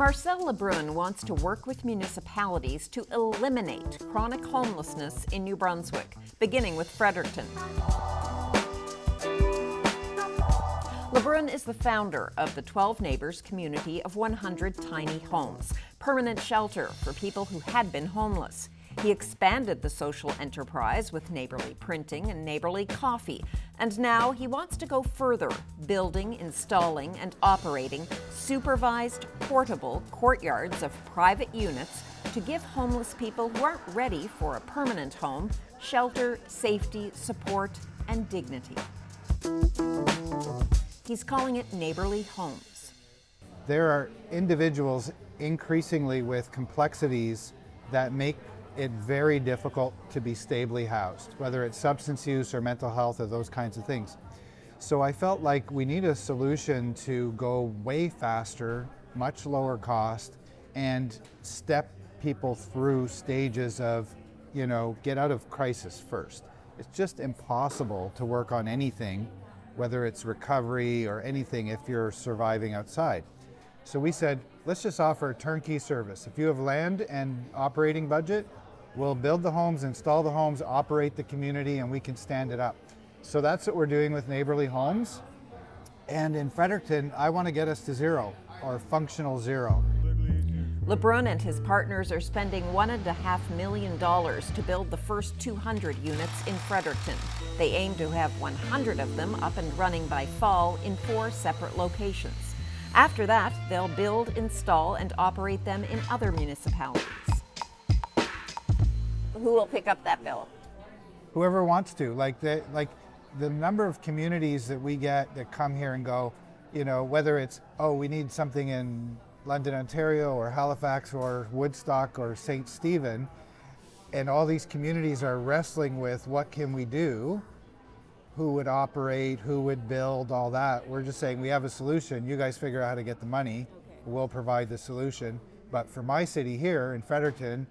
Marcel LeBrun wants to work with municipalities to eliminate chronic homelessness in New Brunswick, beginning with Fredericton. LeBrun is the founder of the 12 Neighbours community of 100 tiny homes, permanent shelter for people who had been homeless. He expanded the social enterprise with Neighbourly Printing and Neighbourly Coffee, and now he wants to go further, building, installing, and operating supervised, portable courtyards of private units to give homeless people who aren't ready for a permanent home shelter, safety, support, and dignity. He's calling it Neighbourly Homes. There are individuals increasingly with complexities that make it very difficult to be stably housed, whether it's substance use or mental health or those kinds of things. So I felt like we need a solution to go way faster, much lower cost, and step people through stages of, get out of crisis first. It's just impossible to work on anything, whether it's recovery or anything, if you're surviving outside. So we said, let's just offer a turnkey service. If you have land and operating budget, we'll build the homes, install the homes, operate the community, and we can stand it up. So that's what we're doing with Neighbourly Homes. And in Fredericton, I want to get us to zero, or functional zero. LeBrun and his partners are spending $1.5 million to build the first 200 units in Fredericton. They aim to have 100 of them up and running by fall in 4 separate locations. After that, they'll build, install, and operate them in other municipalities. Who will pick up that bill? Whoever wants to. Like the number of communities that we get that come here and go, whether it's, we need something in London, Ontario, or Halifax, or Woodstock, or St. Stephen, and all these communities are wrestling with what can we do, who would operate, who would build, all that. We're just saying we have a solution. You guys figure out how to get the money. We'll provide the solution. But for my city here in Fredericton,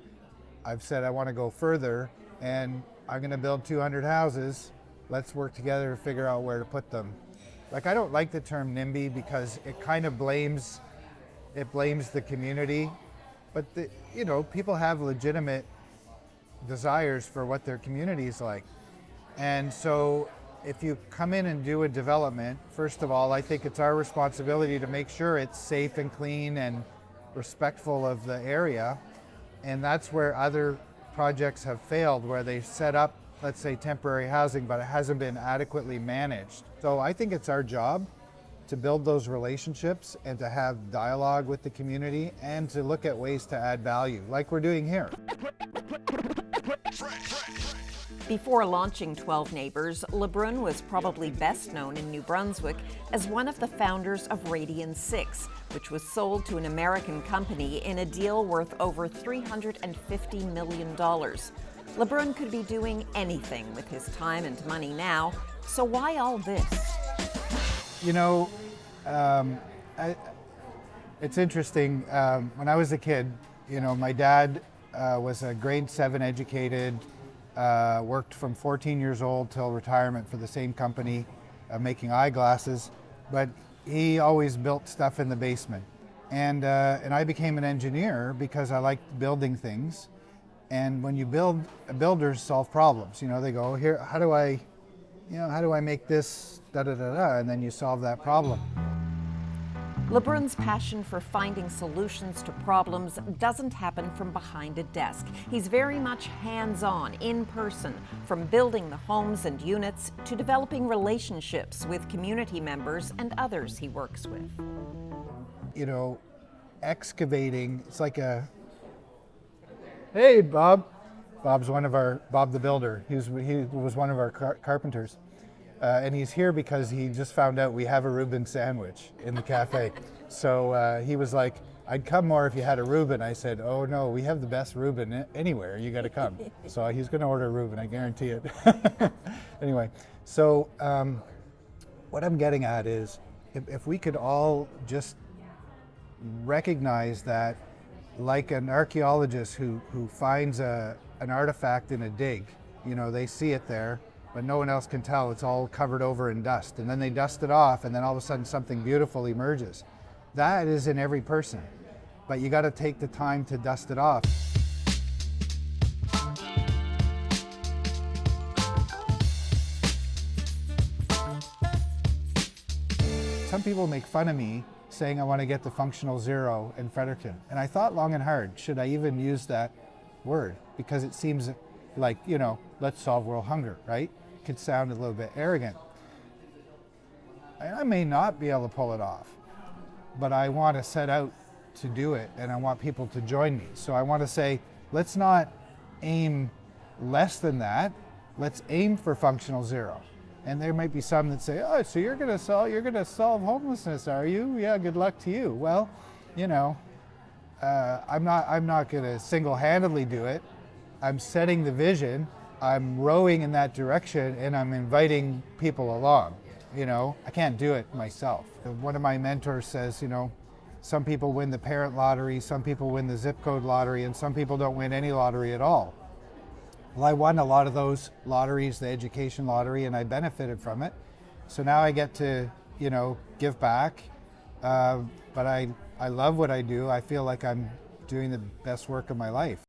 I've said I want to go further, and I'm going to build 200 houses. Let's work together to figure out where to put them. I don't like the term NIMBY because it kind of blames the community, but people have legitimate desires for what their community is like. And so if you come in and do a development, first of all, I think it's our responsibility to make sure it's safe and clean and respectful of the area. And that's where other projects have failed, where they set up, let's say, temporary housing, but it hasn't been adequately managed. So I think it's our job to build those relationships and to have dialogue with the community and to look at ways to add value, like we're doing here. Before launching 12 Neighbours, LeBrun was probably best known in New Brunswick as one of the founders of Radian 6, which was sold to an American company in a deal worth over $350 million. LeBrun could be doing anything with his time and money now, so why all this? It's interesting. When I was a kid, my dad was a grade 7 educated, worked from 14 years old till retirement for the same company, making eyeglasses, but he always built stuff in the basement. And I became an engineer because I liked building things. And when you build, builders solve problems. They go, here, how do I make this, da-da-da-da, and then you solve that problem. LeBrun's passion for finding solutions to problems doesn't happen from behind a desk. He's very much hands-on, in person, from building the homes and units to developing relationships with community members and others he works with. Excavating, it's like hey, Bob. Bob the builder. He was one of our carpenters. And he's here because he just found out we have a Reuben sandwich in the cafe. So he was like, I'd come more if you had a Reuben. I said, oh no, we have the best Reuben anywhere, you gotta come. So he's gonna order a Reuben, I guarantee it. Anyway, so what I'm getting at is, if we could all just recognize that, like an archaeologist who finds an artifact in a dig, they see it there, but no one else can tell. It's all covered over in dust. And then they dust it off, and then all of a sudden something beautiful emerges. That is in every person. but you got to take the time to dust it off. Some people make fun of me saying I want to get to functional zero in Fredericton. And I thought long and hard, should I even use that word? Because it seems like, let's solve world hunger, right? It could sound a little bit arrogant. I may not be able to pull it off, but I want to set out to do it, and I want people to join me. So I want to say, let's not aim less than that. Let's aim for functional zero. And there might be some that say, oh, so you're going to solve homelessness, are you? Yeah, good luck to you. Well, I'm not going to single-handedly do it. I'm setting the vision, I'm rowing in that direction, and I'm inviting people along. I can't do it myself. One of my mentors says, some people win the parent lottery, some people win the zip code lottery, and some people don't win any lottery at all. Well, I won a lot of those lotteries, the education lottery, and I benefited from it. So now I get to, give back. But I love what I do. I feel like I'm doing the best work of my life.